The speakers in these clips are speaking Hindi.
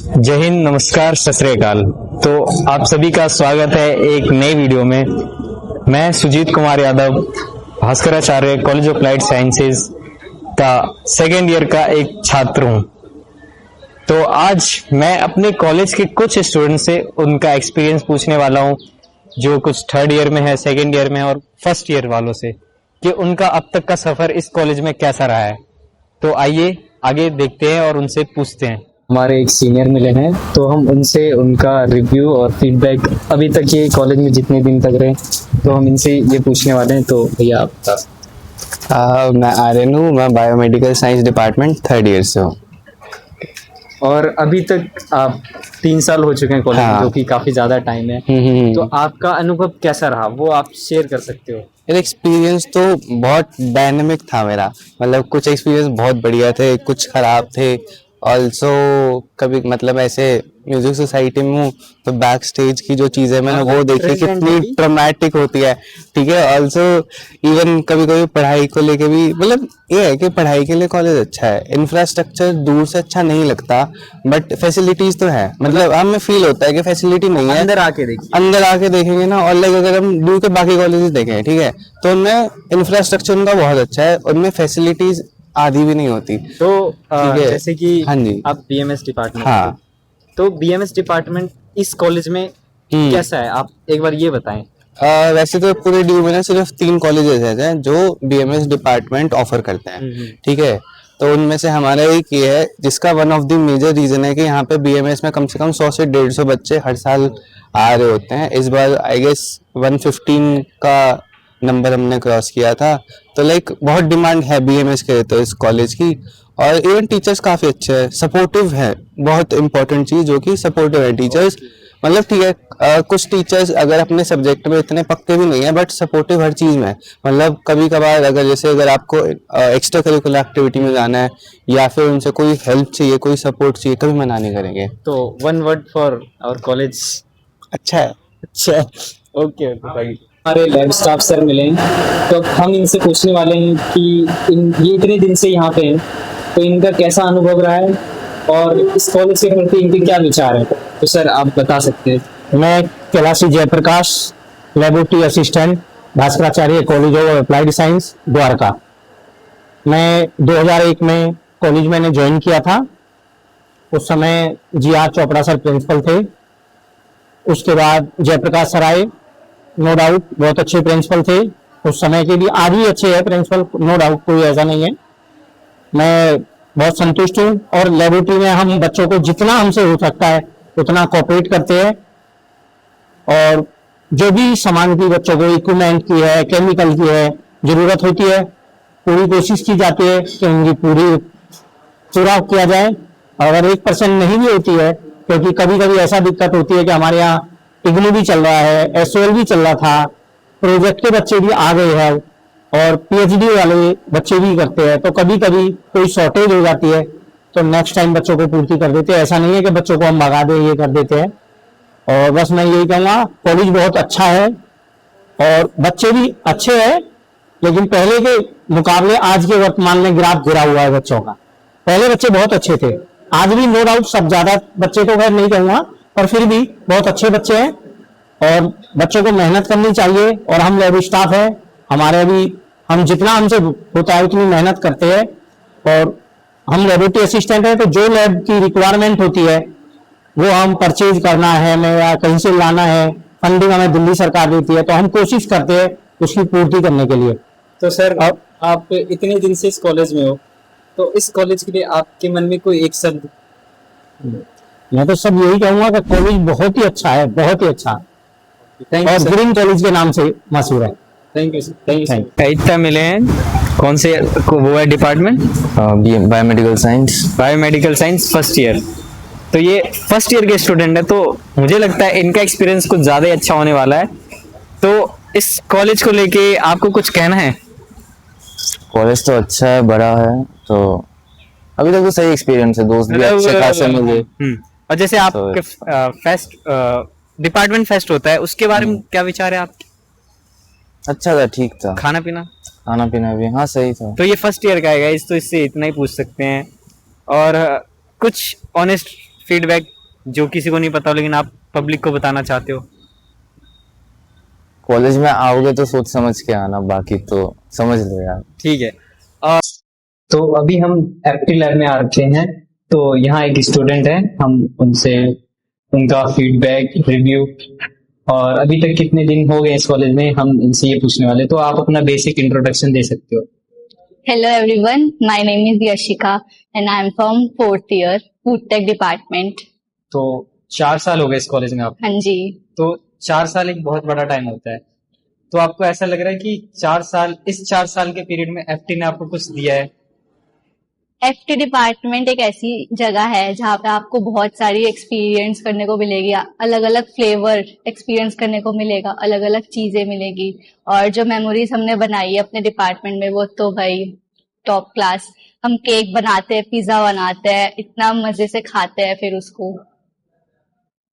जय हिंद, नमस्कार, सत श्री अकाल। तो आप सभी का स्वागत है एक नए वीडियो में। मैं Sujit Kumar Yadav, Bhaskaracharya college of applied sciences का सेकेंड ईयर का एक छात्र हूं। तो आज मैं अपने कॉलेज के कुछ स्टूडेंट से उनका एक्सपीरियंस पूछने वाला हूं, जो कुछ थर्ड ईयर में है, सेकेंड ईयर में है, और फर्स्ट ईयर वालों से कि उनका अब तक का सफर इस कॉलेज में कैसा रहा है। तो आइए आगे देखते हैं और उनसे पूछते हैं। हमारे एक सीनियर मिले हैं, तो हम उनसे उनका रिव्यू और फीडबैक अभी तक ये कॉलेज में जितने दिन तक रहे, तो हम इनसे ये पूछने वाले हैं। तो भैया आप बता। मैं आर्यन हूँ, मैं biomedical science department third year से हूँ। और अभी तक आप 3 साल हो चुके हैं कॉलेज में, जो कि काफी ज्यादा टाइम है। तो आपका अनुभव कैसा रहा, वो आप शेयर कर सकते हो। मेरा एक्सपीरियंस तो बहुत डायनेमिक था मेरा, मतलब कुछ एक्सपीरियंस बहुत बढ़िया थे, कुछ खराब थे। ऑल्सो कभी मतलब ऐसे म्यूजिक सोसाइटी में हूँ तो बैक स्टेज की जो चीजें मैंने वो देखी कितनी ट्रॉमेटिक होती है। ठीक है। ऑल्सो इवन कभी कभी पढ़ाई को लेके भी, मतलब ये है कि पढ़ाई के लिए कॉलेज अच्छा है, इंफ्रास्ट्रक्चर दूर से अच्छा नहीं लगता, बट फैसिलिटीज तो है। मतलब हमें फील होता है कि फैसिलिटी नहीं है, अंदर आके देखेंगे ना। और लाइक अगर हम दूर के बाकी कॉलेजेस देखें, ठीक है, तो उनमें इंफ्रास्ट्रक्चर उनका बहुत अच्छा है, उनमें फैसिलिटीज आधी भी नहीं होती। तो जैसे कि हाँ जी, आप बीएमएस डिपार्टमेंट, हाँ, तो बीएमएस डिपार्टमेंट इस कॉलेज में कैसा है, आप एक बार ये बताएं। वैसे तो पूरे ड्यू में ना सिर्फ 3 कॉलेजेस हैं जो बीएमएस डिपार्टमेंट ऑफर करते हैं। ठीक है। तो उनमें से हमारा एक ये है, जिसका one of the major reason है कि यहाँ पे बीएमएस में कम से कम 100 से 150 बच्चे हर साल आ रहे होते हैं। इस बार आई गेस 115 का नंबर हमने क्रॉस किया था। तो लाइक बहुत डिमांड है बीएमएस के तो इस कॉलेज की। और इवन टीचर्स काफी अच्छे हैं, सपोर्टिव है। बहुत इंपॉर्टेंट चीज जो कि सपोर्टिव है टीचर्स। मतलब ठीक है, कुछ टीचर्स अगर अपने सब्जेक्ट में इतने पक्के भी नहीं है, बट सपोर्टिव हर चीज में। मतलब कभी कभार अगर आपको एक्स्ट्रा करिकुलर एक्टिविटी में जाना है या फिर उनसे कोई हेल्प चाहिए, कोई सपोर्ट चाहिए, कभी मना नहीं करेंगे। तो one word for our college, अच्छा है। अच्छा, ओके भाई। हमारे लैब स्टाफ सर मिले हैं, तो हम इनसे पूछने वाले हैं कि ये इतने दिन से यहाँ पे हैं, तो इनका कैसा अनुभव रहा है और इस कॉलेज के प्रति इनके क्या विचार है। तो सर आप बता सकते हैं। मैं Kailashi Jayaprakash, laboratory assistant, Bhaskaracharya college of applied science, Dwarka. मैं 2001 में कॉलेज मैंने ज्वाइन किया था। उस समय जी.आर. चोपड़ा सर प्रिंसिपल थे। उसके बाद जयप्रकाश सर आए, नो डाउट बहुत अच्छे प्रिंसिपल थे उस समय के भी, आज भी अच्छे हैं प्रिंसिपल, नो डाउट, कोई ऐसा नहीं है। मैं बहुत संतुष्ट हूँ। और लेबोरेटरी में हम बच्चों को जितना हमसे हो सकता है उतना कोऑपरेट करते हैं। और जो भी सामान की बच्चों को इक्विपमेंट की है, केमिकल की है जरूरत होती है, पूरी कोशिश की जाती है कि उनकी पूरा किया जाए। अगर 1% नहीं भी होती है, क्योंकि कभी कभी ऐसा दिक्कत होती है कि हमारे यहाँ इग्नू भी चल रहा है, एसओएल भी चल रहा था, प्रोजेक्ट के बच्चे भी आ गए हैं और पीएचडी वाले बच्चे भी करते हैं, तो कभी कभी कोई शॉर्टेज हो जाती है तो नेक्स्ट टाइम बच्चों को पूर्ति कर देते हैं। ऐसा नहीं है कि बच्चों को हम भगा दें, ये कर देते हैं। और बस मैं यही कहूँगा, कॉलेज बहुत अच्छा है और बच्चे भी अच्छे हैं, लेकिन पहले के मुकाबले आज के वर्तमान में ग्राफ गिरा हुआ है बच्चों का। पहले बच्चे बहुत अच्छे थे, आज भी नो डाउट सब ज्यादा बच्चे तो खैर नहीं कहूँगा, पर फिर भी बहुत अच्छे बच्चे हैं और बच्चों को मेहनत करनी चाहिए। और हम लैब स्टाफ है, हमारे अभी हम जितना हमसे होता है उतनी मेहनत करते हैं। और हम लेबोरेटरी असिस्टेंट है, तो जो लैब की रिक्वायरमेंट होती है वो हम परचेज करना है हमें या कहीं से लाना है, फंडिंग हमें दिल्ली सरकार देती है, तो हम कोशिश करते हैं उसकी पूर्ति करने के लिए। तो सर आप इतने दिन से इस कॉलेज में हो, तो इस कॉलेज के लिए आपके मन में कोई एक शब्द। मैं तो सब यही कहूंगा कि कॉलेज बहुत ही अच्छा है, बहुत ही अच्छा, और ग्रीन कॉलेज के नाम से मशहूर है। Thank you sir. इतना मिले हैं, कौन से वो है department? Biomedical science. Biomedical science first year. तो ये फर्स्ट ईयर के स्टूडेंट है, तो मुझे लगता है इनका एक्सपीरियंस कुछ ज्यादा ही अच्छा होने वाला है। तो इस कॉलेज को लेके आपको कुछ कहना है? कॉलेज तो अच्छा है, बड़ा है, तो अभी तक तो सही एक्सपीरियंस है, दोस्त भी अच्छे खासे मिले। और जैसे आपके फेस्ट डिपार्टमेंट फेस्ट होता है, उसके बारे में क्या विचार है आपके? अच्छा था, ठीक था। खाना पीना भी हाँ सही था। तो ये फर्स्ट ईयर का है गाइस, तो इससे इतना ही पूछ सकते हैं। और कुछ ऑनेस्ट फीडबैक जो किसी को नहीं पता हो लेकिन आप पब्लिक को बताना चाहते हो? कॉलेज में आओगे तो सोच समझ के आना, बाकी तो समझ लो यार। ठीक है। तो अभी हम एप्टी लैब में आ रखे हैं, तो यहाँ एक स्टूडेंट है, हम उनसे उनका फीडबैक रिव्यू और अभी तक कितने दिन हो गए इस कॉलेज में, हम इनसे ये पूछने वाले। तो आप अपना बेसिक इंट्रोडक्शन दे सकते हो। Hello everyone, my name is Yashika and I am from 4th year, Food Tech Department. तो 4 साल हो गए इस कॉलेज में आप। हाँ जी। तो 4 साल एक बहुत बड़ा टाइम होता है, तो आपको ऐसा लग रहा है कि 4 साल के पीरियड में एफटी ने आपको कुछ दिया है? FT डिपार्टमेंट एक ऐसी जगह है जहाँ पे आपको बहुत सारी एक्सपीरियंस करने को मिलेगी, अलग अलग फ्लेवर एक्सपीरियंस करने को मिलेगा, अलग अलग चीजें मिलेगी। और जो मेमोरीज हमने बनाई है अपने डिपार्टमेंट में वो तो भाई टॉप क्लास। हम केक बनाते हैं, पिज्जा बनाते हैं, इतना मजे से खाते हैं फिर उसको।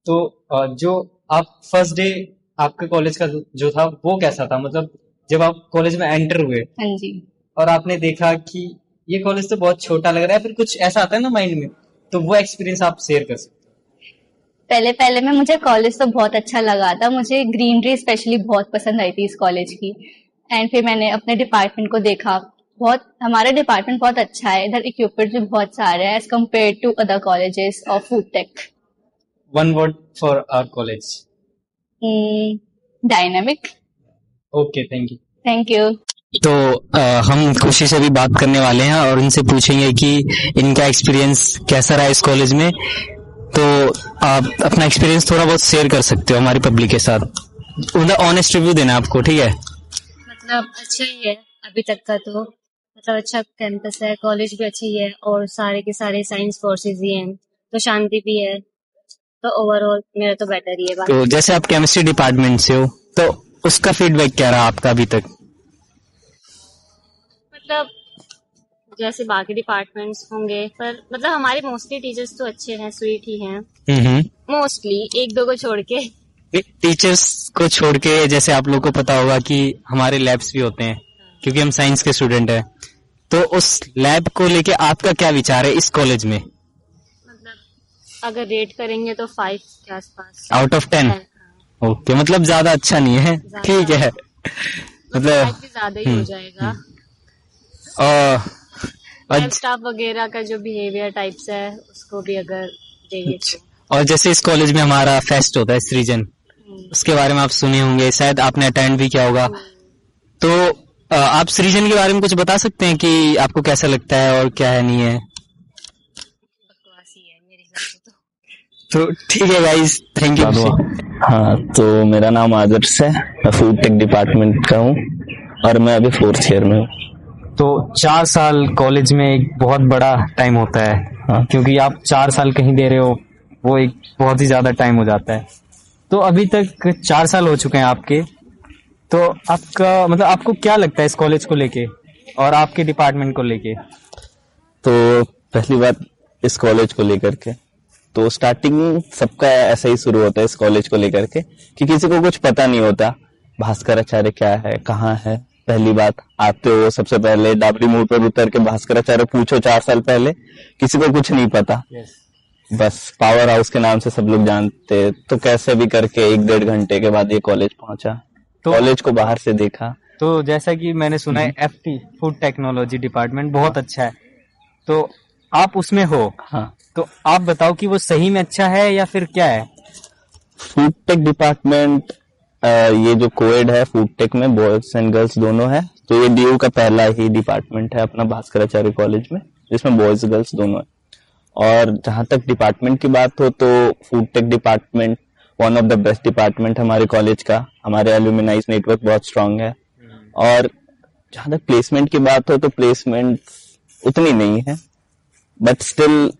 तो जो आप फर्स्ट डे आपके कॉलेज का जो था वो कैसा था, मतलब जब आप कॉलेज में एंटर हुए हाँ जी। और आपने देखा कि ये कॉलेज तो बहुत छोटा लग रहा है, फिर कुछ ऐसा आता है ना माइंड में, तो वो एक्सपीरियंस आप शेयर कर सकते पहले पहले में मुझे कॉलेज तो बहुत अच्छा लगा था, मुझे ग्रीनरी स्पेशली बहुत पसंद आई थी इस कॉलेज की। एंड फिर मैंने अपने डिपार्टमेंट को देखा, बहुत हमारा डिपार्टमेंट बहुत अच्छा है, इधर इक्विपमेंट भी बहुत सारे हैं as compare to other colleges of food tech. One word for our college. Dynamic. Okay, thank you. Thank you. तो हम खुशी से भी बात करने वाले हैं और उनसे पूछेंगे कि इनका एक्सपीरियंस कैसा रहा इस कॉलेज में। तो आप अपना एक्सपीरियंस थोड़ा बहुत शेयर कर सकते हो हमारी पब्लिक के साथ, मतलब ऑनेस्ट रिव्यू देना आपको, ठीक है? मतलब अच्छा ही है अभी तक का, तो मतलब अच्छा कैंपस है, कॉलेज भी अच्छी है और सारे के सारे साइंस कोर्सेज ही हैं, तो शांति भी है, तो ओवरऑल मेरा तो बेटर ही है। तो जैसे आप केमिस्ट्री डिपार्टमेंट से हो, तो उसका फीडबैक क्या रहा आपका अभी तक? मतलब जैसे बाकी डिपार्टमेंट्स होंगे, पर मतलब हमारे मोस्टली टीचर्स तो अच्छे हैं, स्वीट ही हैं मोस्टली, एक दो को छोड़ के। टीचर्स को छोड़ के जैसे आप लोग को पता होगा कि हमारे लैब्स भी होते हैं, क्योंकि हम साइंस के स्टूडेंट हैं, तो उस लैब को लेके आपका क्या विचार है इस कॉलेज में? मतलब अगर रेट करेंगे तो 5 के आसपास, आउट ऑफ 10? ओके, मतलब ज्यादा अच्छा नहीं है, ठीक है, मतलब भी ज्यादा ही हो जाएगा। और स्टाफ वगैरह का जो बिहेवियर टाइप्स है उसको भी अगर देंगे तो। और जैसे इस कॉलेज में हमारा फेस्ट होता है सृजन, उसके बारे में आप सुने होंगे, शायद आपने अटेंड भी किया होगा, तो आप सृजन के बारे में कुछ बता सकते हैं कि आपको कैसा लगता है और क्या है, नहीं है? बकवासी है मेरे हिसाब से तो ठीक है गाइस, थैंक यू। हाँ, तो मेरा नाम आदर्श है, मैं फूड टेक डिपार्टमेंट का हूँ और मैं अभी 4th ईयर में हूँ। तो 4 साल कॉलेज में एक बहुत बड़ा टाइम होता है, हाँ। क्योंकि आप 4 साल कहीं दे रहे हो, वो एक बहुत ही ज्यादा टाइम हो जाता है। तो अभी तक 4 साल हो चुके हैं आपके, तो आपका मतलब आपको क्या लगता है इस कॉलेज को लेके और आपके डिपार्टमेंट को लेके? तो पहली बात इस कॉलेज को लेकर के, तो स्टार्टिंग सबका ऐसा ही शुरू होता है इस कॉलेज को लेकर के कि किसी को कुछ पता नहीं होता भास्कराचार्य क्या है, कहाँ है। पहली बात, आते हो सबसे पहले डाबरी मोड़ पर उतर के भास्कराचार्य पूछो, 4 साल पहले किसी को कुछ नहीं पता, बस पावर हाउस के नाम से सब लोग जानते। तो कैसे भी करके 1-1.5 घंटे के बाद ये कॉलेज पहुंचा, तो कॉलेज को बाहर से देखा। तो जैसा कि मैंने सुना है एफटी फूड टेक्नोलॉजी डिपार्टमेंट बहुत अच्छा है, तो आप उसमें हो, हाँ, तो आप बताओ कि वो सही में अच्छा है या फिर क्या है? फूड टेक डिपार्टमेंट, ये जो कोएड है फूड टेक में, बॉयज एंड गर्ल्स दोनों है, तो ये डीयू का पहला ही डिपार्टमेंट है अपना भास्कराचार्य कॉलेज में, जिसमें बॉयज गर्ल्स दोनों है। और जहां तक डिपार्टमेंट की बात हो तो food tech department one of the best department हमारे कॉलेज का, हमारे एल्यूमिनाइज नेटवर्क बहुत स्ट्रांग है। और जहां तक प्लेसमेंट की बात हो तो प्लेसमेंट उतनी नहीं है, बट स्टिल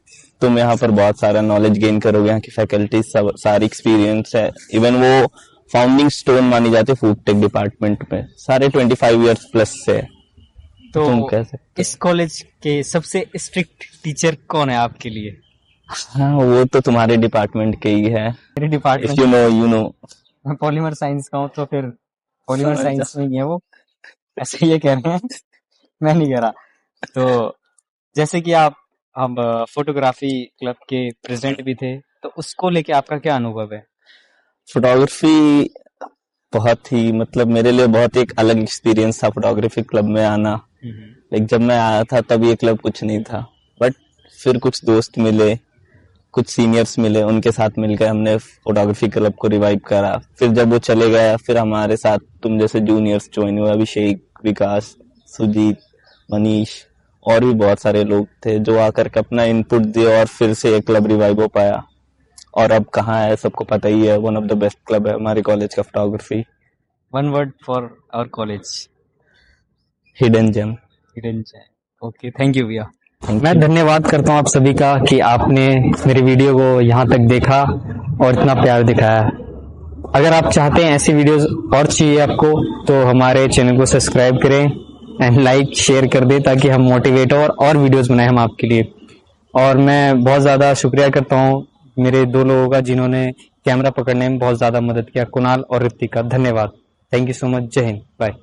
तुम यहाँ पर बहुत सारा नॉलेज गेन करोगे, यहाँ की फैकल्टी सब सारी एक्सपीरियंस है, इवन वो फाउंडिंग स्टोन मानी जाती है फूड टेक डिपार्टमेंट में, सारे 25 इयर्स प्लस से है। तो तुम कह सकते हो। इस कॉलेज के सबसे स्ट्रिक्ट टीचर कौन है आपके लिए? हाँ, वो तो तुम्हारे डिपार्टमेंट के ही है, मेरे if department, you know you know. मैं पॉलीमर साइंस का हूँ, तो फिर पॉलीमर साइंस में ही है वो, ऐसे ये कह रहे हैं मैं नहीं कह रहा। तो जैसे कि आप हम फोटोग्राफी क्लब के प्रेसिडेंट भी थे, तो उसको लेके आपका क्या अनुभव है? फोटोग्राफी बहुत ही मतलब मेरे लिए बहुत एक अलग एक्सपीरियंस था फोटोग्राफी क्लब में आना। लाइक जब मैं आया था तब ये क्लब कुछ नहीं था, बट फिर कुछ दोस्त मिले, कुछ सीनियर्स मिले, उनके साथ मिलकर हमने फोटोग्राफी क्लब को रिवाइव करा। फिर जब वो चले गया फिर हमारे साथ तुम जैसे जूनियर्स ज्वाइन हुए, अभिषेक, विकास, सुजीत, मनीष और भी बहुत सारे लोग थे जो आकर के अपना इनपुट दिए और फिर से ये क्लब रिवाइव हो पाया। और अब कहाँ है सबको पता ही है, one of the best club है हमारे कॉलेज का photography. One word for our college, hidden gem. Hidden gem. Okay, thank you भैया। Thank मैं you. धन्यवाद करता हूँ आप सभी का कि आपने मेरी वीडियो को यहाँ तक देखा और इतना प्यार दिखाया। अगर आप चाहते हैं ऐसी वीडियोस और चाहिए आपको तो हमारे चैनल को सब्सक्राइब करें एंड लाइक शेयर कर दें ताकि हम मोटिवेट और वीडियोस बनाएं हम आपके लिए। और मैं बहुत ज़्यादा शुक्रिया करता हूँ मेरे दो लोगों का जिन्होंने कैमरा पकड़ने में बहुत ज़्यादा मदद किया, कुणाल और ऋतिक का। धन्यवाद। Thank you so much. जय हिंद। बाय।